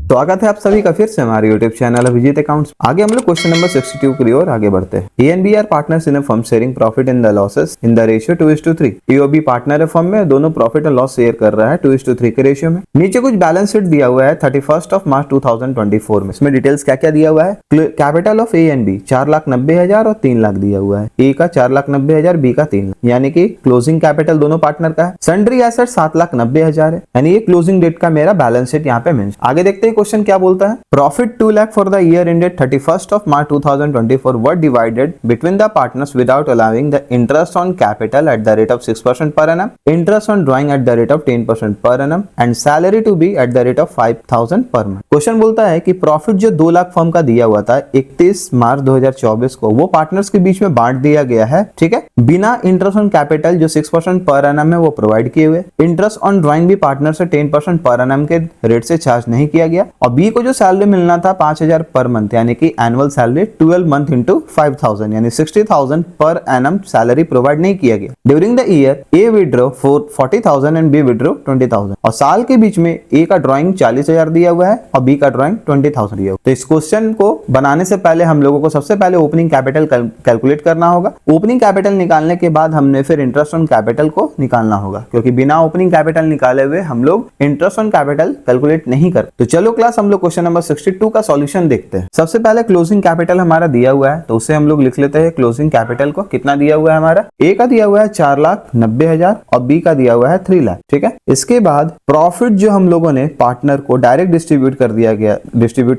स्वागत है आप सभी का फिर से हमारे YouTube चैनल अभिजीत अकाउंट्स। आगे हम लोग क्वेश्चन नंबर 62 की ओर आगे बढ़ते हैं। A and B are partners in a firm sharing profit in the losses in the ratio 2:3। A और बी पार्टनर है फर्म में, दोनों प्रॉफिट और लॉस शेयर कर रहा है 2:3 के रेशियो में। नीचे कुछ बैलेंस शीट दिया हुआ है 31 मार्च 2024 में। इसमें डिटेल्स क्या क्या दिया हुआ है। Capital of A and B 4,90,000 और 3 लाख दिया हुआ है। ए का 4,90,000, बी का 3 लाख, यानी कि क्लोजिंग कैपिटल दोनों पार्टनर का है। सन्ड्री एसेट 7,90,000 है, यानी ये क्लोजिंग डेट का मेरा बैलेंस शीट यहाँ पे मेंशन। आगे देखते हैं क्वेश्चन क्या बोलता है। Profit 2 lakh for the year ended 31 March 2024 were divided between the partners without allowing the interest on capital at the rate of 6% per annum, interest on drawing at the rate of 10% per annum and salary to be at the rate of 5,000 per month. Question बोलता है कि profit जो 2 lakh firm का दिया हुआ था 31 March 2024 को, वो पार्टनर्स के बीच में बांट दिया गया है, ठीक है, बिना इंटरेस्ट ऑन कैपिटल जो 6% पर एनम है वो प्रोवाइड किए हुए। इंटरेस्ट ऑन ड्राइंग भी पार्टनर से 10% पर एनम के रेट से चार्ज नहीं किया गया। और बी को जो सैलरी मिलना था 5,000 पर मंथ, यानी कि एनुअल सैलरी 12 मंथ इंटू 5,000 यानी 60,000 पर एनम सैलरी प्रोवाइड नहीं किया गया। During the year A withdraw 40,000 and B withdraw 20,000। और साल के बीच में ए का ड्राइंग 40,000 दिया हुआ है और बी का ड्राइंग 20,000 दिया हुआ है। तो इस क्वेश्चन को बनाने से पहले हम लोगों को सबसे पहले ओपनिंग कैपिटल कैलकुलेट करना होगा। ओपनिंग कैपिटल निकालने के बाद हमने फिर इंटरेस्ट ऑन कैपिटल को निकालना होगा, क्योंकि बिना ओपनिंग कैपिटल निकाले हुए हम लोग इंटरेस्ट ऑन कैपिटल कैलकुलेट नहीं कर। तो चलो क्लास हम लोग क्वेश्चन नंबर 62 का सॉल्यूशन देखते हैं। सबसे पहले क्लोजिंग कैपिटल हमारा दिया हुआ है, तो उसे हम लोग लिख लेते हैं। क्लोजिंग कैपिटल को कितना दिया हुआ है हमारा, ए का दिया हुआ है 4,90,000 और बी का दिया हुआ है 3 लाख, ठीक है। इसके बाद प्रॉफिट जो हम लोगों ने पार्टनर को डायरेक्ट डिस्ट्रीब्यूट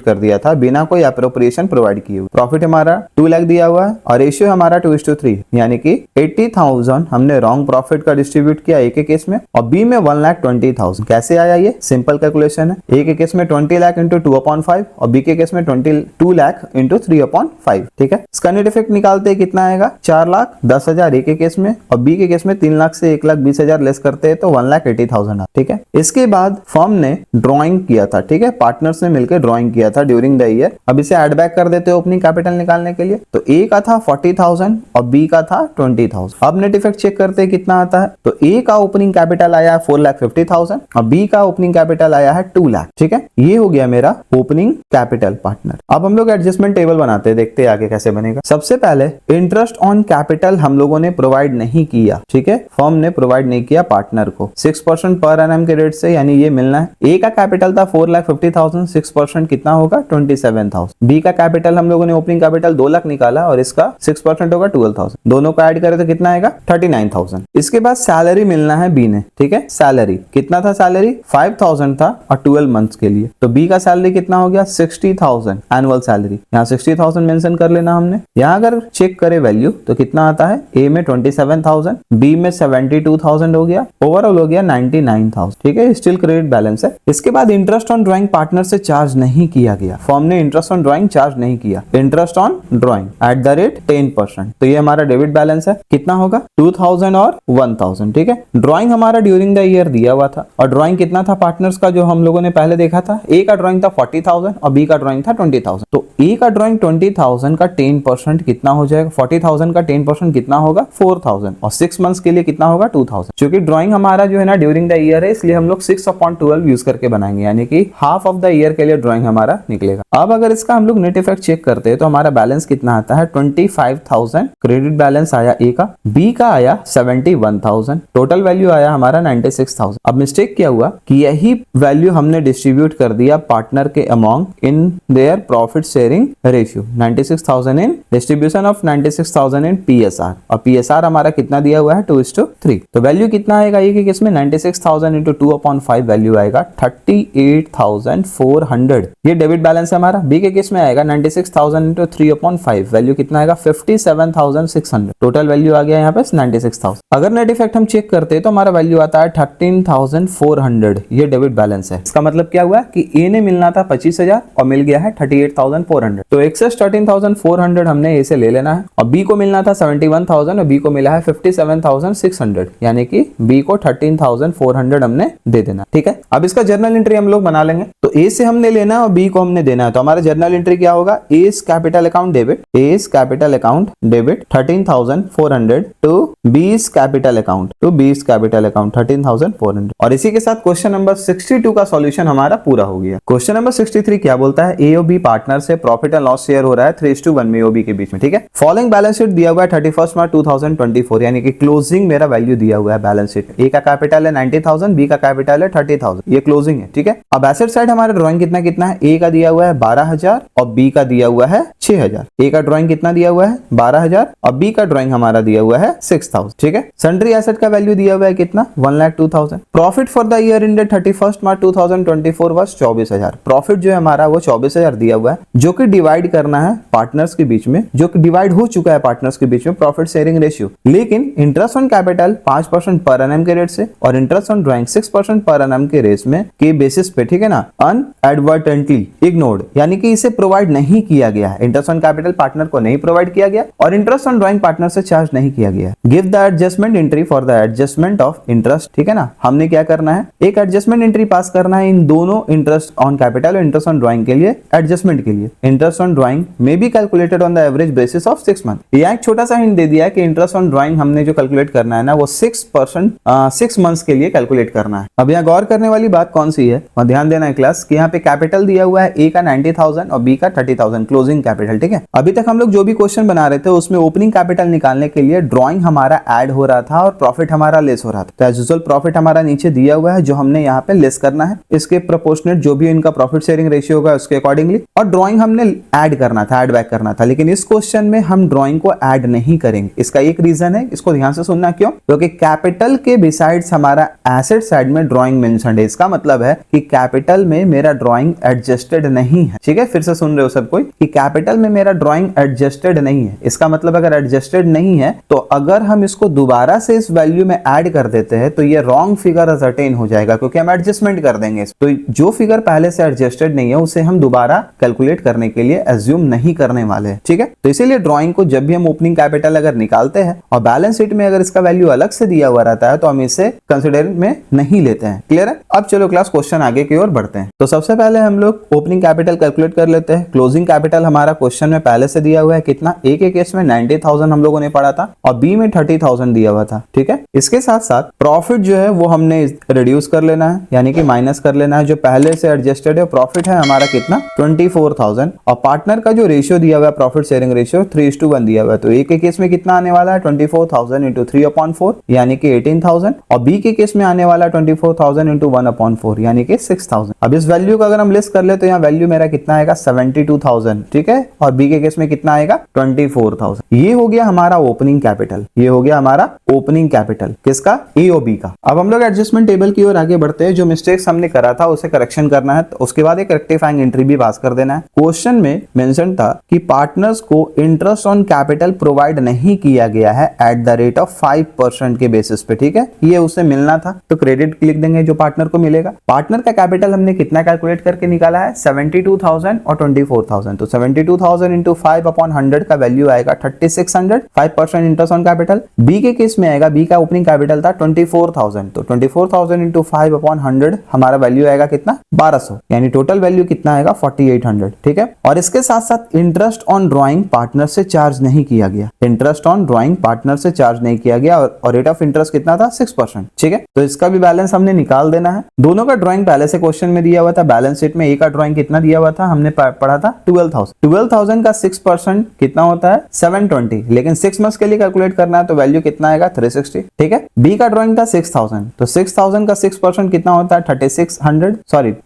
कर दिया था बिना कोई अप्रोप्रिएशन प्रोवाइड किए हुए। प्रॉफिट हमारा 2 लाख दिया हुआ है और रेशियो हमारा 2:3, यानी कि 80,000 हमने रॉन्ग प्रॉफिट का डिस्ट्रीब्यूट किया ए के केस में और बी में 1,20,000। कैसे आया ये, सिंपल कैलकुलेशन है। ए के केस में 20 लाख इंटू 2/5 और बी के केस में 22 लाख इंटू 3/5, ठीक है। इसका नेट इफेक्ट निकालते हैं कितना आएगा, 4,10,000 ए के केस में और बी के केस में 3 लाख से 1,20,000 लेस करते हैं तो 1,80,000, ठीक है। इसके बाद फर्म ने ड्रॉइंग किया था, ठीक है, पार्टनर्स ने मिलकर ड्रॉइंग किया था ड्यूरिंग द ईयर। अब इसे ऐड बैक कर देते हैं ओपनिंग कैपिटल निकालने के लिए। तो ए का था 40,000 और बी का था 20,000। अब नेट इफेक्ट चेक करते हैं कितना आता है। तो ए का ओपनिंग कैपिटल आया है 4,50,000 और बी का ओपनिंग कैपिटल आया है 2 लाख, ठीक है। ये हो गया मेरा ओपनिंग कैपिटल पार्टनर। अब हम लोग एडजस्टमेंट टेबल बनाते हैं, देखते हैं आगे कैसे बनेगा। सबसे पहले इंटरेस्ट ऑन कैपिटल हम लोगों ने प्रोवाइड नहीं किया, ठीक है, फर्म ने प्रोवाइड नहीं किया पार्टनर को 6% पर एनम के रेट से, यानी ये मिलना है। ए का कैपिटल था 4,50,000, 6% कितना होगा 27,000। बी का कैपिटल हम लोगों ने ओपनिंग कैपिटल 2 लाख निकाला और इसका 6% होगा 12,000। दोनों को ऐड करें तो कितना आएगा 39,000। इसके बाद सैलरी मिलना है बी ने, ठीक है। सैलरी कितना था, सैलरी 5,000 था और 12 मंथ्स के लिए। तो बी का सैलरी कितना हो गया 60,000 एनुअल सैलरी। यहाँ 60,000 मेंशन कर लेना हमने। यहाँ अगर चेक करें वैल्यू तो कितना आता है, ए में 27,000, बी में 72,000 हो गया, ओवरऑल हो गया 99,000, ठीक है। स्टिल क्रेडिट बैलेंस है। इसके बाद इंटरेस्ट ऑन ड्राइंग पार्टनर से चार्ज नहीं किया गया, फर्म ने इंटरेस्ट ऑन ड्राइंग चार्ज नहीं किया। Interest on drawing at the rate 10%, तो ये हमारा डेबिट बैलेंस है। कितना होगा 2,000 और 1,000, ठीक है। ड्राइंग हमारा ड्यूरिंग द ईयर दिया हुआ था और ड्राइंग कितना था पार्टनर्स का जो हम लोगों ने पहले देखा था। ए का ड्राइंग था 40,000 और बी का ड्राइंग था 20,000। तो ए का ड्राइंग 20,000 का 10% कितना हो जाएगा, 40,000 का 10% कितना होगा 4,000 और 6 मंथ्स के लिए कितना होगा 2,000। क्योंकि ड्राइंग हमारा जो है ना ड्यूरिंग द ईयर है, इसलिए हम लोग 6/12 यूज करके बनाएंगे, यानी कि हाफ ऑफ द ईयर के लिए ड्राइंग हमारा निकलेगा। अब अगर इसका हम लोग नेट इफेक्ट चेक करते हैं तो हमारा बैलेंस कितना आता है 25,000 क्रेडिट बैलेंस आया ए का, बी का आया 71,000, टोटल वैल्यू आया हमारा 96,000। अब मिस्टेक क्या हुआ कि यही वैल्यू हमने डिस्ट्रीब्यूट कर दिया पार्टनर के among in their profit sharing ratio. 96,000 in distribution of 96,000 in PSR, और पीएसआर हमारा कितना दिया हुआ है 2:3। तो वैल्यू कितना आएगा ये कि किसमें 96,000 इंटू 2/5 वैल्यू आएगा 38,400। ये डेबिट बैलेंस है हमारा। बी के केस में आएगा 96,000 इंटू 3/5 वैल्यू कितना आएगा 57,600। टोटल वैल्यू आ गया यहाँ पे 96,000। अगर नेट इफेक्ट हम चेक करते हैं तो हमारा वैल्यू आता है 13,400। ये डेबिट बैलेंस है। इसका मतलब क्या हुआ कि ए ने मिलना था 25,000 और मिल गया है 38,400। तो एक्सेस 13,400 हमने ए से ले लेना है और बी को मिलना था 71,000 और बी को मिला है 57,600, यानी कि बी को 13,400 हमने दे देना, ठीक है। अब इसका जर्नल एंट्री हम लोग बना लेंगे। तो ए से हमने लेना है और बी को हमने देना है। तो हमारा जर्नल एंट्री क्या होगा, A's capital account debit, A's capital account debit 13,400 to B's capital account, to B's capital account 13,400। और इसी के साथ क्वेश्चन नंबर 62 का सॉल्यूशन हमारा पूरा हो गया। गया। क्वेश्चन नंबर 63 क्या बोलता है, ए और बी पार्टनर से प्रॉफिट एंड लॉस शेयर हो रहा है 3:1 में ओ बी के बीच में, ठीक है। फॉलोइंग बैलेंस शीट दिया हुआ है 31 मार्च 2024, यानी कि क्लोजिंग मेरा वैल्यू दिया हुआ है बैलेंस शीट में। ए का कैपिटल है 90,000, बी का कैपिटल है 30,000, ये क्लोजिंग है, ठीक है। अब एसेट साइड हमारा ड्राइंग कितना कितना है, ए का दिया हुआ है 12,000 और बी का दिया हुआ है 6,000। ए का ड्राइंग कितना दिया हुआ है 12,000 और बी का ड्राइंग हमारा दिया हुआ है 6,000, ठीक है। सन्ड्री एसेट का वैल्यू दिया हुआ है कितना 1,02,000। Profit for the year ended 31 March 2024 was 24,000। Profit जो है हमारा वो 24,000 दिया हुआ है, जो कि डिवाइड करना है पार्टनर्स के बीच में, जो कि डिवाइड हो चुका है पार्टनर्स के बीच में प्रॉफिट शेयरिंग रेशियो। लेकिन interest on capital 5% per annum के रेट से और interest on drawing 6% per annum के रेट में के बेसिस पे, ठीक है ना, अनएडवर्टेंटली इग्नोर्ड, यानी कि इसे प्रोवाइड नहीं किया गया है। इंटरेस्ट ऑन कैपिटल पार्टनर को नहीं प्रोवाइड किया गया और इंटरेस्ट ऑन ड्राइंग पार्टनर से चार्ज नहीं किया गया। Give the adjustment entry for the adjustment of interest, ठीक है ना। हमने क्या करना है, एक एडजस्टमेंट एंट्री पास करना है इन दोनों इंटरेस्ट ऑन कैपिटल और इंटरेस्ट ऑन ड्राइंग के लिए, एडजस्टमेंट के लिए। इंटरेस्ट ऑन ड्राइंग में be calculated on the average basis of 6 month. यह एक छोटा सा हिंट दे दिया है कि इंटरेस्ट ऑन ड्राइंग हमने जो कैलकुलेट करना है ना वो 6 मंथ्स के लिए कैलकुलेट करना है। अब यहाँ गौर करने वाली बात कौन सी है और ध्यान देना है क्लास कि यहाँ पे कैपिटल दिया हुआ है, ए का 90,000 और बी का 30,000 क्लोजिंग कैपिटल, ठीक है। अभी तक हम लोग जो भी क्वेश्चन बना रहे थे उसमें ओपनिंग कैपिटल निकालने के लिए ड्राइंग हमारा ऐड हो रहा था और प्रॉफिट हमारा लेस हो रहा था। तो एज यूजुअल प्रॉफिट हमारा नीचे दिया हुआ है जो हमने यहाँ पे लेस करना है, इसके प्रोपोर्शनेट जो भी इनका प्रॉफिट शेयरिंग रेशियो होगा उसके अकॉर्डिंगली, और ड्राइंग हमने ऐड करना था, ऐड बैक करना था। लेकिन इस क्वेश्चन में हम ड्राइंग को ऐड नहीं करेंगे। इसका एक रीजन है, इसको ध्यान से सुनना, क्यों, क्योंकि कैपिटल के बिसाइड्स हमारा एसेट साइड में ड्राइंग मेंशन्ड है। इसका मतलब है कि कैपिटल में मेरा ड्राइंग एडजस्टेड नहीं है, ठीक है। फिर से सुन रहे हो सब कोई कि कैपिटल में मेरा ड्राइंग एडजस्टेड नहीं है। इसका मतलब अगर एडजस्टेड नहीं है तो अगर हम इसको दोबारा से इस वैल्यू में ऐड कर देते हैं तो ये रॉन्ग फिगर असर्टेन हो जाएगा, क्योंकि हम एडजस्टमेंट कर देंगे। तो जो फिगर पहले से एडजस्टेड नहीं है उसे हम दोबारा कैलकुलेट करने के लिए एज्यूम नहीं करने वाले हैं, ठीक है। तो इसीलिए ड्राइंग को जब भी हम ओपनिंग कैपिटल अगर निकालते हैं और बैलेंस शीट में अगर इसका वैल्यू अलग से दिया हुआ रहता है तो हम इसे कंसिडर में नहीं लेते हैं। क्लियर है। अब चलो क्लास क्वेश्चन आगे की ओर बढ़ते हैं। तो सबसे पहले हम लोग ओपनिंग कैपिटल कैलकुलेट कर लेते हैं। क्लोजिंग कैपिटल हमारा क्वेश्चन में पहले से दिया हुआ है कितना, ए के केस में 90,000 हम लोगों ने पढ़ा था और बी में 30,000 दिया हुआ था, ठीक है। इसके साथ साथ प्रॉफिट जो है वो हमने रिड्यूस कर लेना है, यानी कि माइनस कर लेना है। जो पहले से एडजस्टेड है प्रॉफिट है हमारा कितना 24,000 और पार्टनर का जो रेशियो दिया हुआ है प्रॉफिट शेयरिंग रेशियो 3:1 दिया हुआ है। तो ए के केस में कितना आने वाला है 24,000 इंटू 3/4 यानी कि 18,000 और बी के केस में आने वाला 24,000 इंटू 1/4 यानी कि 6,000। अब इस वैल्यू का अगर हम लिस्ट कर ले तो यहाँ वैल्यू मेरा कितना आएगा 72,000, ठीक है। और बी के केस में कितना आएगा 24,000। ये हो गया हमारा ओपनिंग कैपिटल, ये हो गया हमारा ओपनिंग कैपिटल किसका, ए और बी का। अब हम लोग एडजस्टमेंट टेबल की ओर आगे बढ़ते हैं। जो मिस्टेक्स हमने करा था उसे करेक्शन करना है, तो उसके बाद एक रेक्टिफाइंग एंट्री भी पास कर देना है। क्वेश्चन में मेंशन था कि पार्टनर्स को इंटरेस्ट ऑन कैपिटल प्रोवाइड नहीं किया गया है एट द रेट ऑफ 5% के बेसिस पे, ठीक है। ये उसे मिलना था तो क्रेडिट लिख देंगे जो पार्टनर को मिलेगा। पार्टनर का कैपिटल हमने कितना कैलकुलेट करके निकाला है 72,000 और 24,000। तो 72,000 इंटू 5/100 का वैल्यू आएगा 3600, 5% इंटरेस्ट ऑन कैपिटल। बी के केस में आएगा, बी का ओपनिंग कैपिटल था 24,000, तो 24,000 इंटू 5/100 हमारा वैल्यू आएगा कितना 1200, यानी टोटल वैल्यू कितना आएगा 4800, ठीक है। और इसके साथ साथ इंटरेस्ट ऑन ड्राइंग पार्टनर से चार्ज नहीं किया गया, इंटरेस्ट ऑन ड्राइंग पार्टनर से चार्ज नहीं किया गया और रेट ऑफ इंटरेस्ट कितना था 6%, ठीक है। तो इसका भी बैलेंस हमने निकाल देना है। दोनों का ड्राइंग पहले से क्वेश्चन में दिया हुआ था। बैलेंस शीट में ए का ड्राइंग कितना दिया हुआ था हमने पढ़ा था 12,000 का 6% कितना होता है 720, लेकिन 6 मंथ्स के लिए कैलकुलेट करना है तो वैल्यू कितना आएगा 360, ठीक है। बी का ड्राइंग था 6,000, तो 6,000 का 6% कितना होता है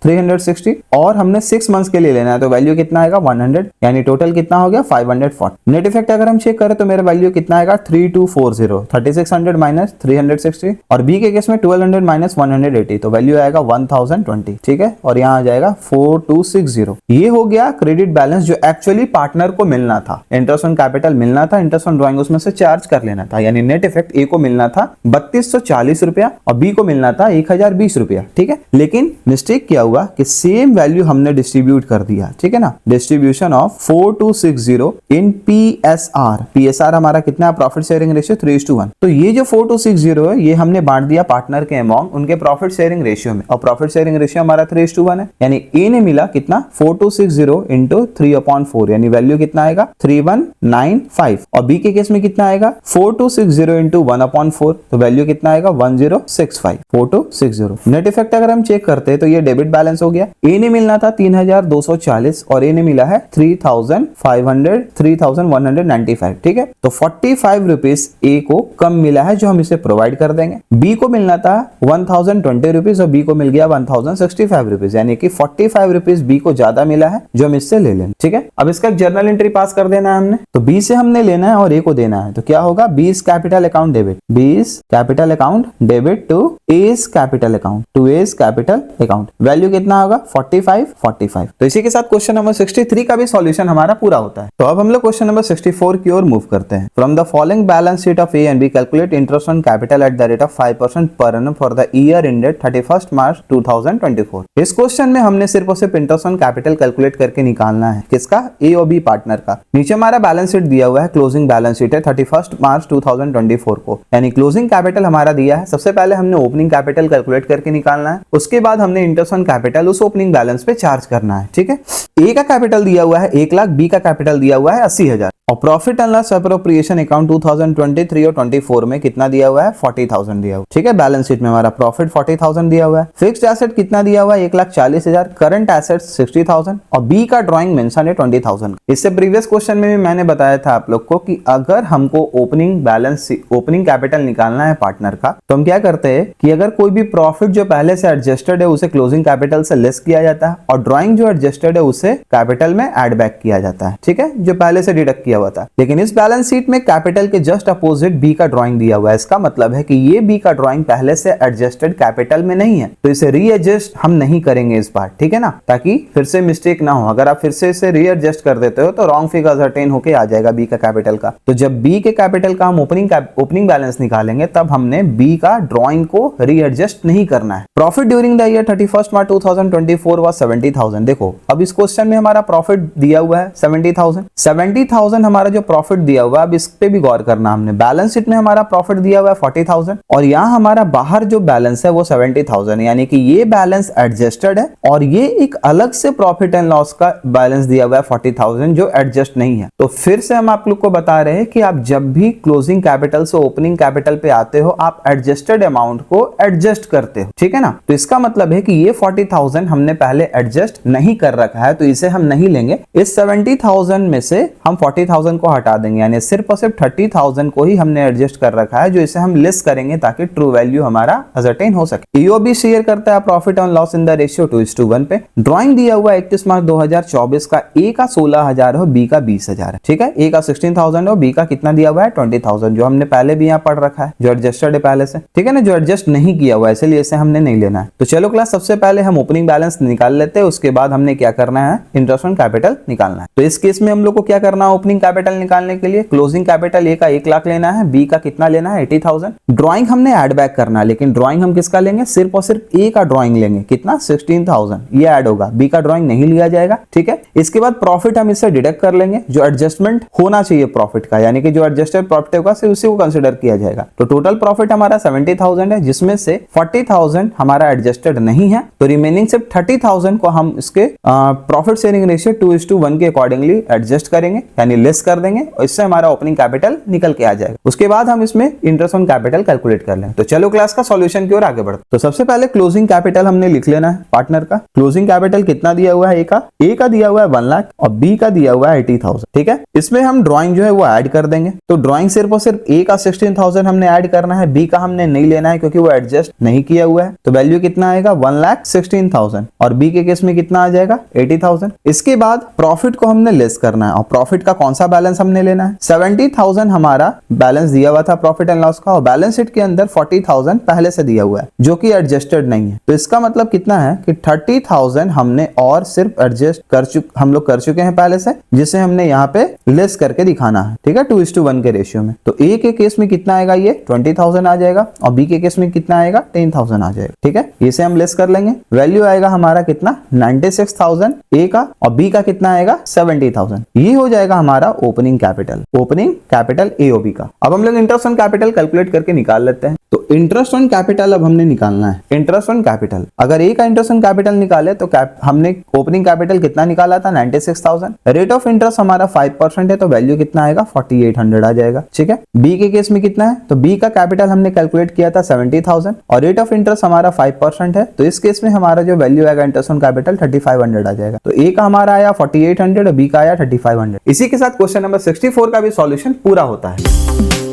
360 और हमने 6 मंथ्स के लिए लेना है तो वैल्यू कितना आएगा 100, यानी टोटल कितना हो गया 540। नेट इफेक्ट अगर हम चेक करें तो मेरा वैल्यू कितना आएगा 3240, 3600 माइनस 360 और बी के केस में 1200 माइनस 180 तो वैल्यू आएगा 1020, ठीक है। और यहाँ आ जाएगा 4260। ये हो गया क्रेडिट बैलेंस जो एक्चुअली पार्टनर को मिलना था। इंटरेस्ट ऑन कैपिटल मिलना था, इंटरेस्ट ऑन ड्राइंग उसमें से चार्ज कर लेना था, यानी नेट इफेक्ट ए को मिलना था 3240 रुपया और बी को मिलना था 1020 रुपया, ठीक है। लेकिन मिस्टेक क्या हुआ कि सेम वैल्यू हमने डिस्ट्रीब्यूट कर दिया, ठीक है ना। Distribution of 4260 in PSR, PSR हमारा कितना है प्रॉफिट शेयरिंग रेशियो 3:1। तो ये जो 4260 है ये हमने बांट दिया पार्टनर के अमॉन्ग उनके प्रॉफिट शेयरिंग रेशियो में, और प्रॉफिट शेयरिंग रेशियो हमारा 3:1 है, यानी ए ने मिला कितना 4260 इंटू 3/4 यानी वैल्यू कितना आएगा 3195 और बी के केस में कितना आएगा 4260 इंटू 1/4 तो वैल्यू कितना आएगा 1065, 4260। नेट इफेक्ट अगर हम चेक करते हैं तो ये डेबिट बैलेंस बैलेंस हो गया। ए ने मिलना था 3240 और ए ने मिला है 3195, ठीक है। तो 45 रुपीज ए को कम मिला है जो हम इसे प्रोवाइड कर देंगे। बी को मिलना था 1020 रुपीज और बी को मिल गया 1065 रुपीज, यानी कि 45 रुपीज बी को ज्यादा मिला है जो हम इससे ले लेंगे, ठीक है। अब इसका जर्नल एंट्री पास कर देना है हमने, तो बी से हमने लेना है और ए को देना है, तो क्या होगा, B is capital account debit, B is capital account debit to A is capital account, to A is capital account. Value कितना होगा 45। तो इसी के साथ क्वेश्चन नंबर 63 का भी सॉल्यूशन हमारा पूरा होता है। तो अब हम लोग क्वेश्चन नंबर 64 की ओर मूव करते हैं। From the following balance sheet of A and B calculate interest on capital at the rate of 5% per annum for the year ended 31 March 2024। इस क्वेश्चन में हमने सिर्फ और सिर्फ इंटरेस्ट ऑन कैपिटल कैलकुलेट करके निकालना है, किसका, ए और बी पार्टनर का। नीचे हमारा बैलेंस शीट दिया हुआ है, क्लोजिंग बैलेंस शीट है 31 मार्च 2024 को, यानी क्लोजिंग कैपिटल हमारा दिया है। सबसे पहले हमने ओपनिंग कैपिटल कैलकुलेट करके निकालना है, उसके बाद हमने इंटरेस्ट ऑन कैपिटल उस ओपनिंग बैलेंस पे चार्ज करना है, ठीक है। ए का कैपिटल दिया हुआ है 1 लाख, बी का कैपिटल दिया हुआ है 80,000 और profit and loss appropriation account 2023 और 24 में कितना दिया हुआ है 40,000 दिया हुआ, ठीक है। बैलेंस शीट में हमारा प्रॉफिट 40,000 दिया हुआ है। फिक्स्ड एसेट कितना दिया हुआ है 1,40,000, करंट एसेट 60,000 और बी का ड्राइंग मेंशन है 20,000। इससे प्रीवियस क्वेश्चन में भी मैंने बताया था आप लोग को कि अगर हमको ओपनिंग बैलेंस ओपनिंग कैपिटल निकालना है पार्टनर का, तो हम क्या करते हैं कि अगर कोई भी प्रॉफिट जो पहले से एडजस्टेड है उसे क्लोजिंग कैपिटल से लेस किया जाता है और ड्राइंग जो एडजस्टेड है उसे कैपिटल में एड बैक किया जाता है, ठीक है, जो पहले से डिडक्ट किया हुआ था। लेकिन इस बैलेंस शीट में कैपिटल के जस्ट अपोजिट बी का ड्राइंग दिया हुआ है। इसका मतलब है कि ये बी का ड्राइंग पहले से एडजस्टेड कैपिटल में नहीं है, तो इसे रीएडजस्ट हम नहीं करेंगे इस बार, ठीक है ना, ताकि फिर से मिस्टेक ना हो। अगर आप फिर से इसे रीएडजस्ट कर देते हो तो रॉन्ग फिगर सर्टेन होके आ जाएगा बी का कैपिटल का। तो जब बी के कैपिटल का हम ओपनिंग बैलेंस निकालेंगे तब हमने बी का ड्राइंग को रीएडजस्ट नहीं करना है। Profit during the year 31 March 2024 was 70,000। देखो अब इस क्वेश्चन में हमारा प्रॉफिट दिया हुआ है 70,000 हमारा जो प्रॉफिट दिया हुआ है, अब इस पे भी गौर करना हमने। बैलेंस शीट में हमारा प्रॉफिट दिया हुआ है 40,000 और यहाँ हमारा बाहर जो बैलेंस है वो 70,000, यानी कि ये बैलेंस एडजस्टेड है और ये एक अलग से प्रॉफिट एंड लॉस का बैलेंस दिया हुआ है 40,000 जो एडजस्ट नहीं है। तो फिर से हम आप लोग को बता रहे हैं कि आप जब भी क्लोजिंग कैपिटल से ओपनिंग कैपिटल पे आते हो आप एडजस्टेड अमाउंट को एडजस्ट करते हो, ठीक है ना। तो इसका मतलब है कि ये 40,000 हमने पहले एडजस्ट नहीं कर रखा है, तो इसे हम नहीं लेंगे। इस 70,000 में से हम 40,000 को हटा देंगे, यानी सिर्फ और सिर्फ 30,000 को ही हमने एडजस्ट कर रखा है, जो इसे हम लेस करेंगे ताकि ट्रू वैल्यू हमारा असर्टेन हो सके। ईओबी शेयर करता है profit and loss in the ratio 2:1 पे। ड्राइंग दिया हुआ 31 मार्च 2024 का ए का 16,000 है, बी का 20,000 है, ठीक है। ए का 16,000 है, बी का कितना दिया हुआ है 20,000, जो हमने पहले भी यहाँ पढ़ रखा है, जो एडजस्टेड है पहले से, ठीक है ना, जो एडजस्ट नहीं किया हुआ है, इसलिए इसे हमने नहीं लेना है। तो चलो क्लास, सबसे पहले हम ओपनिंग बैलेंस निकाल लेते हैं, उसके बाद हमने क्या करना है, इंटरेस्ट ऑन कैपिटल निकालना है। तो इस केस में हम लोग को क्या करना है, ओपनिंग कैपिटल निकालने के लिए क्लोजिंग कैपिटल ए का 1 लाख लेना है, बी का कितना लेना है 80,000। ड्राइंग हमने ऐड बैक करना है, लेकिन ड्राइंग हम किसका लेंगे, सिर्फ और सिर्फ ए का ड्राइंग लेंगे, कितना 16,000, ये ऐड होगा, बी का ड्राइंग नहीं लिया जाएगा, ठीक है। इसके बाद प्रॉफिट हम इससे डिडक्ट कर लेंगे, जो एडजस्टमेंट होना चाहिए प्रॉफिट का, यानी कि जो एडजस्टेड प्रॉफिट होगा सिर्फ उसी को कंसीडर किया जाएगा। तो टोटल प्रॉफिट हमारा 70,000 है, जिसमें से 40,000 हमारा एडजस्टेड नहीं है, तो रिमेनिंग सिर्फ 30,000 को हम इसके प्रॉफिट शेयरिंग रेशियो 2:1 के अकॉर्डिंगली एडजस्ट करेंगे, यानी लेस कर देंगे और इससे हमारा ओपनिंग कैपिटल निकल के आ जाएगा। उसके बाद हम इसमें इंटरेस्ट ऑन कैपिटल कैलकुलेट कर लेंगे। तो चलो क्लास का सॉल्यूशन की ओर आगे बढ़ते। तो सबसे पहले क्लोजिंग कैपिटल हमने लिख लेना है पार्टनर का। क्लोजिंग कैपिटल कितना दिया हुआ है, ए का दिया हुआ है 1 लाख और बी का दिया हुआ है 80,000, ठीक है। इसमें हम ड्राइंग जो है वो ऐड कर देंगे। तो ड्राइंग सिर्फ और सिर्फ ए का 16,000 हमने ऐड करना है, बी का हमने नहीं लेना है क्योंकि वो एडजस्ट नहीं किया हुआ है। तो वैल्यू कितना आएगा 1,16,000 और बी के केस में कितना आ जाएगा 80,000। इसके बाद प्रॉफिट को हमने लेस करना है और प्रॉफिट का कौन सा बैलेंस हमने लेना है, 70,000 हमारा बैलेंस दिया हुआ था प्रॉफिट एंड लॉस का और बैलेंस शीट के अंदर 40,000 पहले से दिया हुआ है जो कि एडजस्टेड नहीं है। तो इसका मतलब कितना है कि 30,000 हमने और सिर्फ एडजस्ट हम लोग कर चुके हैं पहले से, जिसे हमने यहाँ पे लेस करके दिखाना है, ठीक है, 2:1 के रेशियो में। तो ए के केस में कितना आएगा, ये 20,000 आ जाएगा और बी के केस में कितना आएगा 10,000 आ जाएगा, ठीक है। इसे हम लेस कर लेंगे, वैल्यू आएगा हमारा कितना 96,000 ए का और बी का कितना आएगा 70,000। ये हो जाएगा हमारा ओपनिंग कैपिटल एओबी का। अब हम लोग इंटरेस्ट ऑन कैपिटल कैलकुलेट करके निकाल लेते हैं। तो इंटरेस्ट ऑन कैपिटल अब हमने निकालना है। इंटरेस्ट ऑन कैपिटल, अगर ए का इंटरेस्ट ऑन कैपिटल निकाले तो हमने ओपनिंग कैपिटल कितना निकाला था 96,000। रेट ऑफ इंटरेस्ट हमारा 5% है तो वैल्यू कितना आएगा 4800 आ जाएगा। ठीक है, बी के केस में कितना है, तो बी का कैपिटल हमने कैलकुलेट किया था 70,000 और रेट ऑफ इंटरेस्ट हमारा 5% है, तो इस केस में हमारा जो वैल्यू आएगा इंटरेस्ट ऑन कैपिटल 3500 आ जाएगा। तो ए का हमारा आया 4800 और बी का आया 3500। इसी के साथ क्वेश्चन नंबर 64 का भी सॉल्यूशन पूरा होता है।